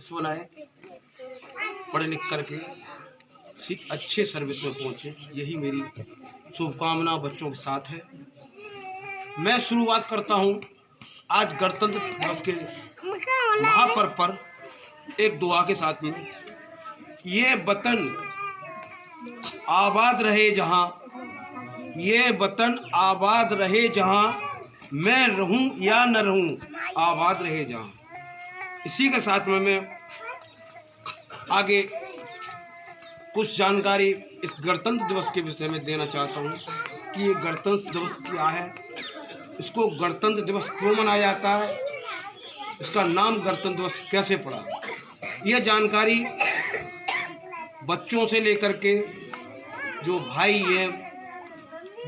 इसको बनाए, पढ़ लिख करके अच्छे सर्विस में पहुँचे, यही मेरी शुभकामना बच्चों के साथ है। मैं शुरुआत करता हूँ आज गणतंत्र दिवस के महापर्व पर एक दुआ के साथ में। ये वतन आबाद रहे जहाँ, ये वतन आबाद रहे जहाँ, मैं रहूं या न रहूं, आबाद रहे जहाँ। इसी के साथ में मैं आगे कुछ जानकारी इस गणतंत्र दिवस के विषय में देना चाहता हूँ कि ये गणतंत्र दिवस क्या है, इसको गणतंत्र दिवस क्यों मनाया जाता है, इसका नाम गणतंत्र दिवस कैसे पड़ा। यह जानकारी बच्चों से लेकर के जो भाई हैं,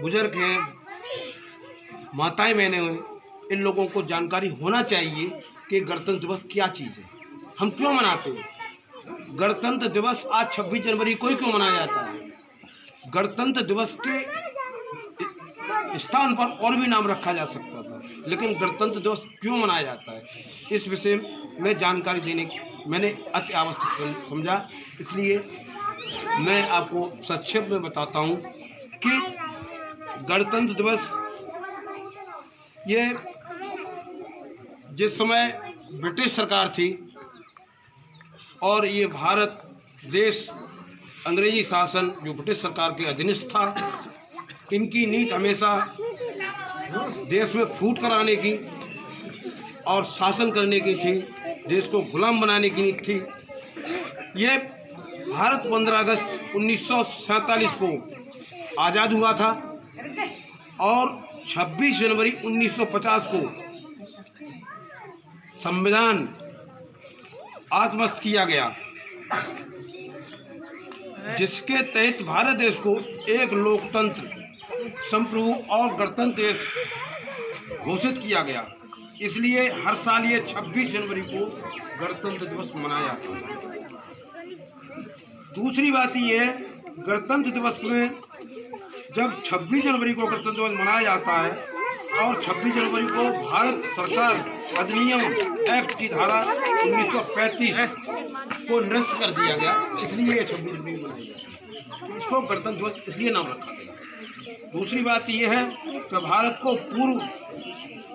बुजुर्ग हैं, माताएं बहनें हैं, इन लोगों को जानकारी होना चाहिए कि गणतंत्र दिवस क्या चीज़ है, हम क्यों मनाते हैं। गणतंत्र दिवस आज 26 जनवरी को ही क्यों मनाया जाता है। गणतंत्र दिवस के स्थान पर और भी नाम रखा जा सकता था, लेकिन गणतंत्र दिवस क्यों मनाया जाता है, इस विषय में जानकारी देने मैंने अति आवश्यक समझा। इसलिए मैं आपको संक्षेप में बताता हूँ कि गणतंत्र दिवस ये जिस समय ब्रिटिश सरकार थी और ये भारत देश अंग्रेजी शासन जो ब्रिटिश सरकार के अधीनस्थ था, इनकी नीति हमेशा देश में फूट कराने की और शासन करने की थी, देश को गुलाम बनाने की नीति थी। ये भारत 15 अगस्त 1947 को आज़ाद हुआ था और 26 जनवरी 1950 को संविधान आत्मस्थ किया गया, जिसके तहत भारत देश को एक लोकतंत्र, संप्रभु और गणतंत्र देश घोषित किया गया। इसलिए हर साल ये 26 जनवरी को गणतंत्र दिवस मनाया जाता है। दूसरी बात ये है, गणतंत्र दिवस में जब 26 जनवरी को गणतंत्र दिवस मनाया जाता है और 26 जनवरी को भारत सरकार अधिनियम एक्ट की धारा 1935 को निरस्त कर दिया गया, इसलिए 26 जनवरी को मनाया जाता है। तो इसको गणतंत्र दिवस इसलिए नाम रखा गया। दूसरी बात यह है कि भारत को पूर्व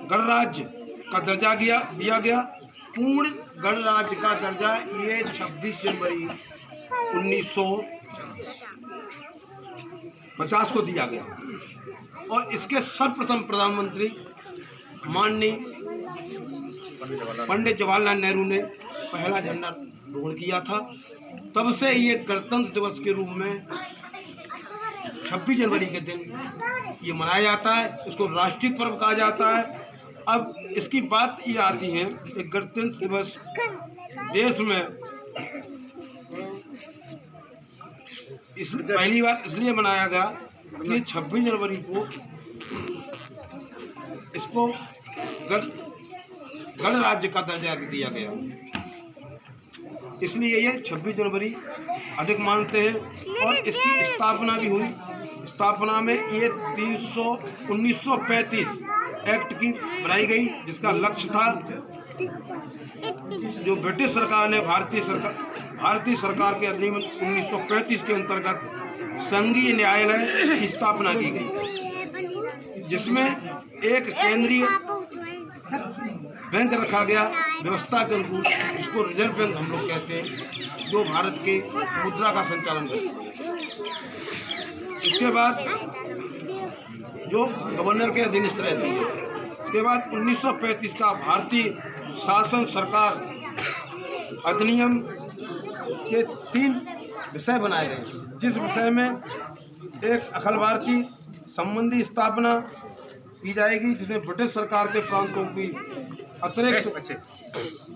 गणराज्य का दर्जा दिया गया। पूर्ण गणराज्य का दर्जा ये 26 जनवरी 1950 को दिया गया और इसके सर्वप्रथम प्रधानमंत्री माननीय पंडित जवाहरलाल नेहरू ने पहला झंडा रोहण किया था। तब से ये गणतंत्र दिवस के रूप में 26 जनवरी के दिन ये मनाया जाता है, इसको राष्ट्रीय पर्व कहा जाता है। अब इसकी बात ये आती है कि गणतंत्र दिवस देश में पहली बार इसलिए मनाया गया कि 26 जनवरी को इसको गणराज्य का दर्जा दिया गया, इसलिए ये 26 जनवरी अधिक मानते हैं। और इसकी स्थापना भी हुई। स्थापना में ये 1935 एक्ट की बनाई गई, जिसका लक्ष्य था जो ब्रिटिश सरकार ने भारतीय सरकार के अधिनियम 1935 के अंतर्गत संघीय न्यायालय की स्थापना की गई, जिसमें एक केंद्रीय बैंक रखा गया व्यवस्था के अनुकूल, इसको रिजर्व बैंक हम लोग कहते हैं, जो भारत के मुद्रा का संचालन करता है। इसके बाद जो गवर्नर के अधीनस्थ रहते हैं। इसके बाद 1935 का भारतीय शासन सरकार अधिनियम के 3 विषय बनाए गए, जिस विषय में एक अखिल भारतीय संबंधी स्थापना की जाएगी, जिसमें ब्रिटिश सरकार के प्रांतों की अतिरिक्त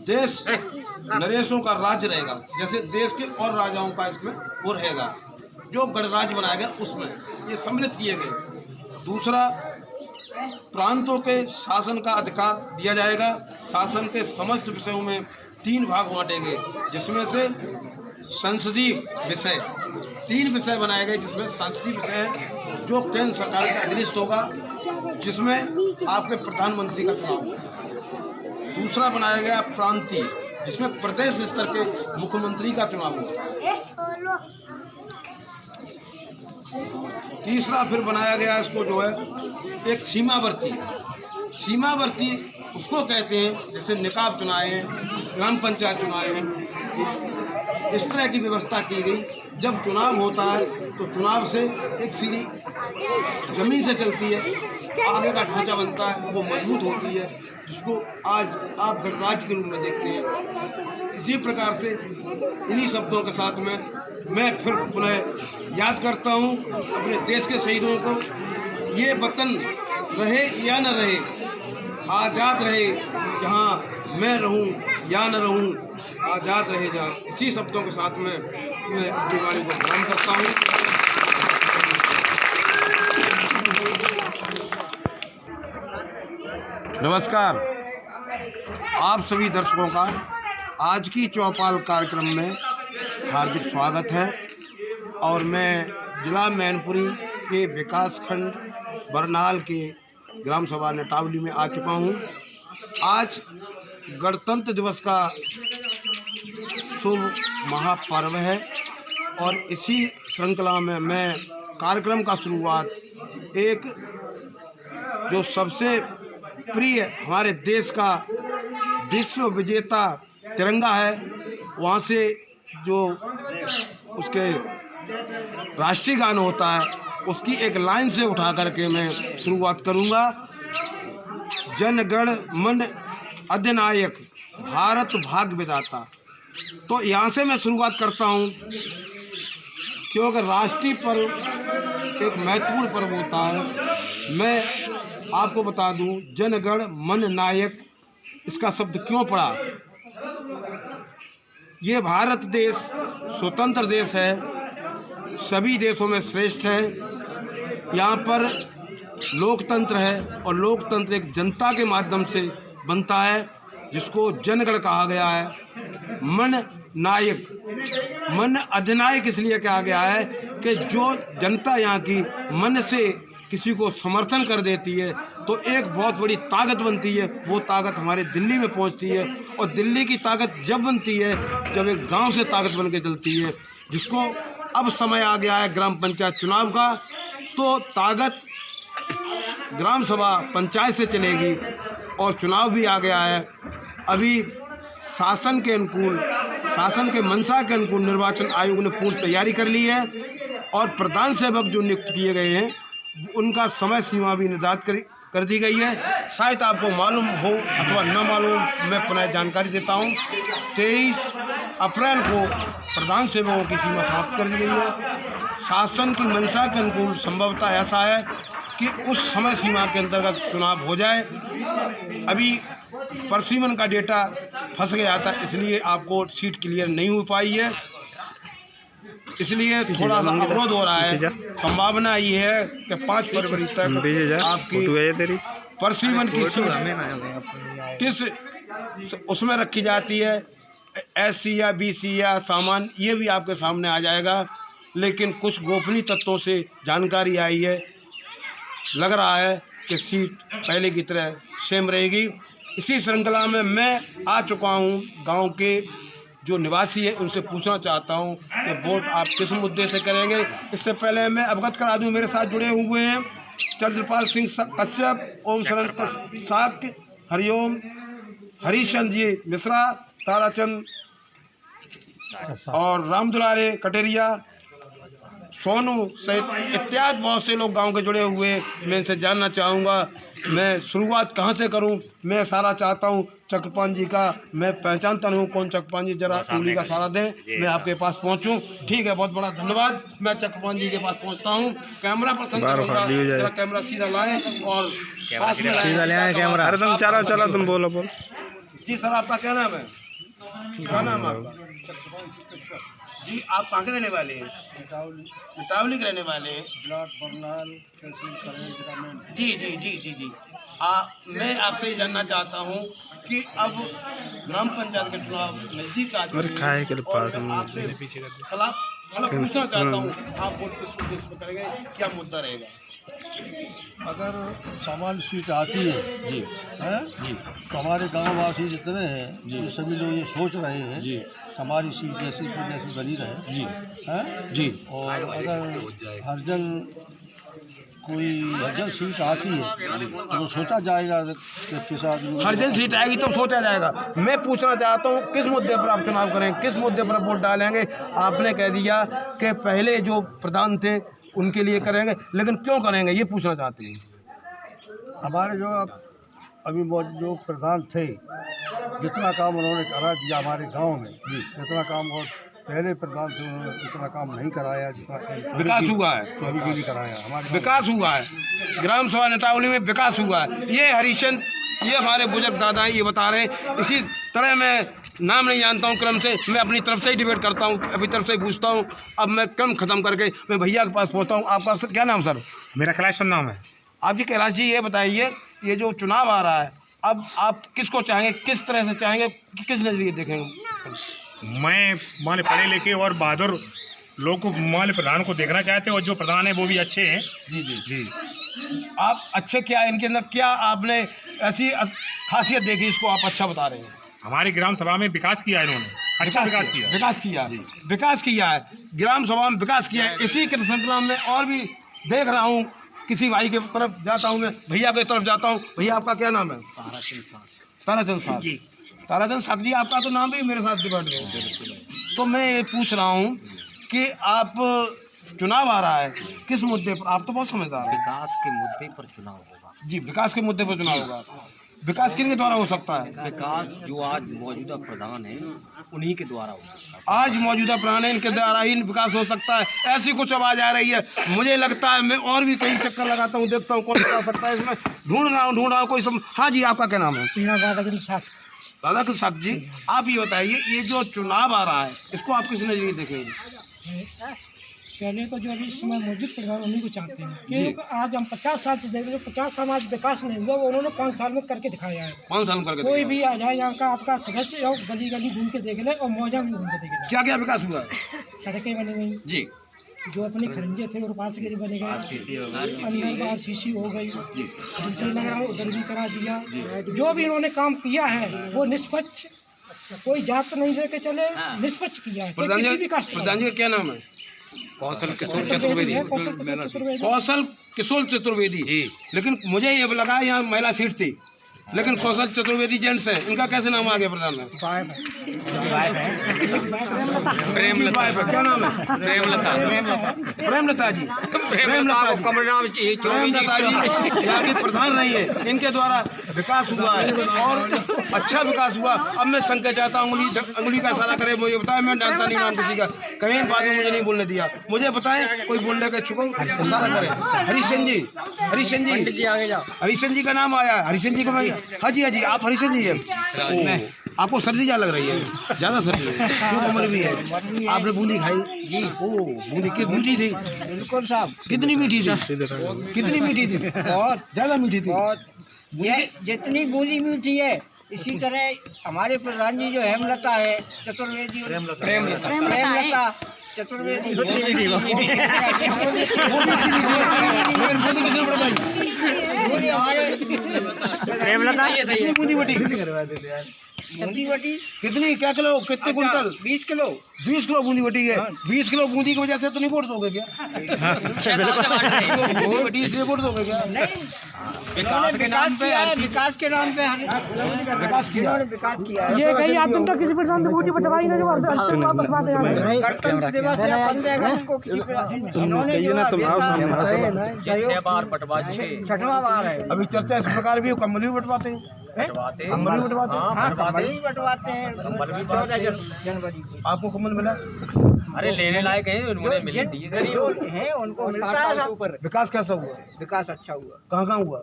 देश नरेशों का राज्य रहेगा, जैसे देश के और राजाओं का इसमें वो रहेगा, जो गणराज्य बनाया गया उसमें ये सम्मिलित किए गए। दूसरा, प्रांतों के शासन का अधिकार दिया जाएगा। शासन के समस्त विषयों में 3 भाग बांटे गए, जिसमें से संसदीय विषय 3 विषय बनाए गए, जिसमें संसदीय विषय है जो केंद्र सरकार का अधीनस्थ होगा, जिसमें आपके प्रधानमंत्री का चुनाव होगा। दूसरा बनाया गया प्रांतीय, जिसमें प्रदेश स्तर के मुख्यमंत्री का चुनाव होता है। तीसरा फिर बनाया गया इसको जो है एक सीमावर्ती उसको कहते हैं, जैसे निकाब चुनाए हैं, ग्राम पंचायत चुनाए हैं, इस तरह की व्यवस्था की गई। जब चुनाव होता है तो चुनाव से एक सीढ़ी जमीन से चलती है, आगे का ढांचा बनता है, वो मजबूत होती है, जिसको आज आप गणराज्य के रूप में देखते हैं। इसी प्रकार से इन्हीं शब्दों के साथ में मैं फिर पुनः याद करता हूँ अपने देश के शहीदों को। ये वतन रहे या न रहे, आज़ाद रहे जहाँ मैं रहूँ या न रहूँ, आज़ाद रहे जहाँ। इसी शब्दों के साथ में मैं अपनी वाणी को प्रणाम करता हूँ। नमस्कार, आप सभी दर्शकों का आज की चौपाल कार्यक्रम में हार्दिक स्वागत है। और मैं जिला मैनपुरी के विकास खंड बरनाल के ग्राम सभा नटावली में आ चुका हूँ। आज गणतंत्र दिवस का शुभ महापर्व है और इसी श्रृंखला में मैं कार्यक्रम का शुरुआत एक जो सबसे प्रिय हमारे देश का विश्व विजेता तिरंगा है, वहाँ से जो उसके राष्ट्रीय गान होता है उसकी एक लाइन से उठा करके मैं शुरुआत करूँगा। जन गण मन अधिनायक भारत भाग्य विधाता। तो यहाँ से मैं शुरुआत करता हूँ, क्योंकि राष्ट्रीय पर्व एक महत्वपूर्ण पर्व होता है। मैं आपको बता दूं, जन गण मन नायक इसका शब्द क्यों पड़ा। ये भारत देश स्वतंत्र देश है, सभी देशों में श्रेष्ठ है। यहाँ पर लोकतंत्र है और लोकतंत्र एक जनता के माध्यम से बनता है, जिसको जनगण कहा गया है। मन नायक, मन अधिनायक इसलिए कहा गया है कि जो जनता यहाँ की मन से किसी को समर्थन कर देती है तो एक बहुत बड़ी ताकत बनती है। वो ताकत हमारे दिल्ली में पहुँचती है और दिल्ली की ताकत जब बनती है जब एक गांव से ताकत बन के चलती है, जिसको अब समय आ गया है ग्राम पंचायत चुनाव का। तो ताकत ग्राम सभा पंचायत से चलेगी और चुनाव भी आ गया है। अभी शासन के अनुकूल, शासन के मंशा के अनुकूल निर्वाचन आयोग ने पूर्ण तैयारी कर ली है और प्रधान सेवक जो नियुक्त किए गए हैं उनका समय सीमा भी निर्धारित कर दी गई है। शायद आपको मालूम हो अथवा न मालूम, मैं पुनः जानकारी देता हूँ। 23 अप्रैल को प्रधान सेवकों की सीमा समाप्त कर दी गई है। शासन की मंशा के अनुकूल संभवतः ऐसा है कि उस समय सीमा के अंतर्गत चुनाव हो जाए। अभी परसीमन का डेटा फंस गया था, इसलिए आपको सीट क्लियर नहीं हो पाई है, इसलिए थोड़ा सा अवरोध हो रहा है। संभावना ये है कि 5 फरवरी तक आपकी परसीमन की सीट किस उसमें रखी जाती है, SC या BC या सामान्य, ये भी आपके सामने आ जाएगा। लेकिन कुछ गोपनीय तत्वों से जानकारी आई है, लग रहा है कि सीट पहले की तरह सेम रहेगी। इसी श्रृंखला में मैं आ चुका हूँ गांव के जो निवासी है उनसे पूछना चाहता हूं कि वोट आप किस मुद्दे से करेंगे। इससे पहले मैं अवगत करा दूं, मेरे साथ जुड़े हुए हैं चंद्रपाल सिंह कश्यप, ओम शरण साक्य, हरिओम, हरीशचंद्र जी मिश्रा, ताराचंद और राम दुलारे कटेरिया, सोनू सहित इत्यादि बहुत से लोग गांव के जुड़े हुए हैं। मैं इनसे जानना चाहूँगा मैं शुरुआत कहाँ से करूं। मैं सारा चाहता हूं चक्रपाल जी का, मैं पहचानता नहीं हूं कौन चक्रपाल जी, जरा उंगली का सारा दें, मैं आपके पास पहुंचूं। ठीक है, बहुत बड़ा धन्यवाद। मैं चक्रपाल जी के पास पहुंचता हूं। कैमरा पर्सन जरा कैमरा सीधा लाएं और सीधा ले आए कैमरा। अरे तुम चला चला तुम बोलो बोल। जी सर, आपका क्या नाम है? क्या नाम है आपका? जी, आप कहाँ के रहने वाले हैं? नटावली के रहने वाले हैं। जी जी जी जी जी मैं आपसे ये जानना चाहता हूँ कि अब ग्राम पंचायत के चुनाव नजदीक आ चुके हैं और आपसे सलाह मतलब पूछना चाहता हूँ, आप वोट किस उद्देश्य पर करेंगे, क्या मुद्दा रहेगा? अगर सामान्य सीट आती है जी हैं जी तो हमारे गाँव वासी जितने हैं ये सभी लोग ये सोच रहे हैं जी हमारी सीट जैसी बनी रहे जी हैं। जी और अगर हरजन सीट आती है तो सोचा जाएगा कि किसान हरजन सीट आएगी तो सोचा जाएगा। मैं पूछना चाहता हूँ किस मुद्दे पर आप चुनाव करें, किस मुद्दे पर वोट डालेंगे? आपने कह दिया कि पहले जो प्रधान थे उनके लिए करेंगे, लेकिन क्यों करेंगे ये पूछना चाहते हैं। हमारे जो अभी जो प्रधान थे जितना काम उन्होंने करा दिया हमारे गांव में जितना काम और पहले प्रधान थे उन्होंने इतना काम नहीं कराया जितना विकास हुआ है। भी कराया हमारे विकास हुआ है, ग्राम सभा नेतावली में विकास हुआ है। ये हरिचंद, ये हमारे बुजुर्ग दादा हैं, ये बता रहे हैं। इसी तरह मैं नाम नहीं जानता हूँ क्रम से, मैं अपनी तरफ से ही डिबेट करता हूँ, अपनी तरफ से ही पूछता हूँ। अब मैं क्रम खत्म करके मैं भैया के पास पहुँचता हूँ। आपका क्या नाम सर? मेरा कैलाश नाम है। आप जी कैलाश जी ये बताइए, ये जो चुनाव आ रहा है अब आप किसको चाहेंगे, किस तरह से चाहेंगे, किस नजरिए देखेंगे? मैं माने पढ़े लिखे और बहादुर लोग को माने प्रधान को देखना चाहते हैं और जो प्रधान है वो भी अच्छे हैं। जी जी जी आप अच्छे क्या, इनके अंदर क्या आपने ऐसी खासियत देखी इसको आप अच्छा बता रहे हैं? हमारी ग्राम सभा में विकास किया है इन्होंने, अच्छा विकास किया विकास किया है, ग्राम सभा में विकास किया है। इसी के श्रृंखला में और भी देख रहा हूँ, किसी भाई के तरफ जाता हूँ, मैं भैया की तरफ जाता हूँ। भैया आपका क्या नाम है? ताराचंद साहब जी। ताराचंद साहब जी आपका तो नाम भी मेरे साथ डिबेट में। तो मैं ये पूछ रहा हूँ कि आप चुनाव आ रहा है, किस मुद्दे पर? आप तो बहुत समझदार हैं। विकास के मुद्दे पर चुनाव होगा जी, विकास के मुद्दे पर चुनाव होगा। विकास किन के द्वारा हो सकता है? विकास जो आज मौजूदा प्रधान है उन्हीं के द्वारा हो सकता है। आज मौजूदा प्रधान है, इनके द्वारा ही विकास हो सकता है। ऐसी कुछ आवाज आ रही है, मुझे लगता है मैं और भी कई चक्कर लगाता हूँ, देखता हूँ कौन बता सकता है इसमें। ढूंढ रहा हूँ कोई हाँ जी, आपका क्या नाम है? दादा के साथ जी, आप ये बताइए, ये जो चुनाव आ रहा है इसको आप किस नजरिए देखेंगे? पहले तो जो अभी इस समय मौजूद प्रधान उन्हीं को चाहते हैं, क्योंकि आज हम 50 साल से देख रहे हैं, 50 साल आज विकास नहीं हुआ, वो उन्होंने 5 साल में करके दिखाया है। 5 साल में करके कोई भी आ जाए यहाँ का आपका सदस्य हो, गली गली घूम के देख ले और मौजा भी घूम के देख ले। क्या क्या विकास हुआ है? सड़कें बनी गई जी, जो अपने खरंजे थे और पास के बने गए, अंदर RCC हो गई, दूसरी लगा उधर भी करा दिया। जो भी इन्होंने काम किया है वो निष्पक्ष, कोई जात नहीं लेके चले, निष्पक्ष किया है। प्रधान जी का क्या नाम है? कौशल किशोर चतुर्वेदी। कौशल किशोर चतुर्वेदी जी। लेकिन मुझे ये लगा यहाँ महिला सीट थी, लेकिन कौशल चतुर्वेदी जेंट्स है, इनका कैसे नाम आ गया प्रधान में? प्रेमलता। क्या नाम है? प्रेमलता जी। प्रेमलता जी यहाँ की प्रधान रही है, इनके द्वारा विकास हुआ है और अच्छा विकास हुआ। अब मैं संकेत चाहता हूँ, अंगुली का इशारा करे, मुझे बताए, मैं जानता नहीं नाम किसी का, कहीं बाद में मुझे नहीं बोलने दिया। मुझे बताएं कोई बोलने का इच्छुक इशारा करे। हरिशन जी, हरिशन जी आगे जाओ। हरिशन जी का नाम आया, हरिशन जी का। हाँ जी, हाँ जी, आप हरिशन जी है। आपको सर्दी क्या लग रही है? ज़्यादा सर्दी है, क्यों? उम्र भी है। आपने बूंदी खाई जी? ओ बूंदी कितनी मीठी थी? बिल्कुल साहब। कितनी मीठी थी? कितनी मीठी थी? बहुत ज़्यादा मीठी थी। ये जितनी बूंदी मीठी है, इसी तरह हमारे प्रधान जी जो हेमलता है चतुर्वेदी, प्रेमलता चतुर्वेदी, बूंदी बटी कितनी, क्या किलो, कितने कुंटल? 20 किलो। 20 किलो बूंदी बटी है। 20 किलो बूंदी की वजह से तो नहीं वोट दोगे क्या? बूंदी बटी इसलिए वोट दोगे क्या? विकास के नाम पे विकास किया, विकास किया। ये कहीं आज तक किसी प्रधान ने वोट बटवाई नहीं, गणतंत्र दिवस है 15 अगस्त को इन्होंने 6 बार बटवा चुके, 6वां बार है। अभी चर्चा इस प्रकार भी कम्बल भी बटवाते हैं, कम्बल भी बटवाते हैं। हाँ, कम्बल भी बटवाते हैं 14 जनवरी को। आपको कम्बल मिला? अरे लेने लायक है, उन्होंने मिले दिए हैं, उनको मिलता है। विकास कैसा हुआ? विकास अच्छा हुआ। कहाँ हुआ?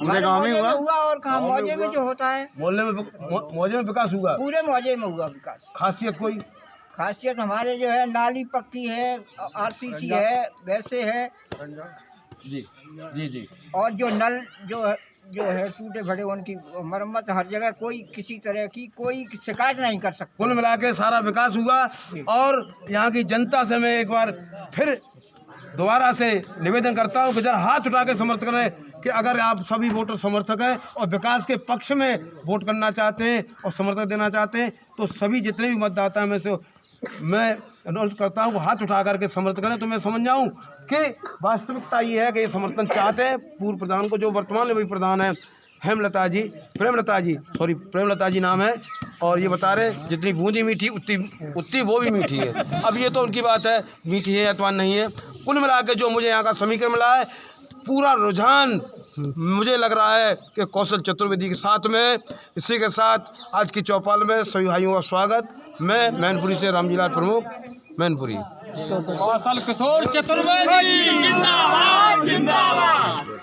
हमारे गाँव में हुआ और कहाँ मौजे में जो होता है, मोहल्ले में, मौजे में विकास हुआ, पूरे मौजे में हुआ विकास। खासियत कोई? खासियत हमारे जो है नाली पक्की है, RCC है, वैसे है जी जी जी। और जो नल जो है टूटे फटे, उनकी मरम्मत हर जगह, कोई किसी तरह की कोई शिकायत नहीं कर सकता। कुल मिला के सारा विकास हुआ। और यहाँ की जनता से मैं एक बार फिर दोबारा से निवेदन करता हूँ कि जरा हाथ उठा के समर्थन करें कि अगर आप सभी वोटर समर्थक हैं और विकास के पक्ष में वोट करना चाहते हैं और समर्थन देना चाहते हैं तो सभी जितने भी मतदाता हैं में से मैं अनुरोध करता हूँ हाथ उठा करके समर्थन करें। तो मैं समझ जाऊँ कि वास्तविकता ये है कि ये समर्थन चाहते हैं पूर्व प्रधान को, जो वर्तमान में भी प्रधान है प्रेमलता जी नाम है। और ये बता रहे जितनी बूंदी मीठी उतनी वो भी मीठी है। अब ये तो उनकी बात है मीठी है अथवा नहीं है। कुल मिला के जो मुझे यहाँ का समीकरण मिला है, पूरा रुझान मुझे लग रहा है कि कौशल चतुर्वेदी के साथ में। इसी के साथ आज की चौपाल में सभी भाइयों का स्वागत। मैं मैनपुरी से रामजीलाल प्रमुख, मैनपुरी। कौशल किशोर चतुर्वेदी जिंदाबाद जिंदाबाद।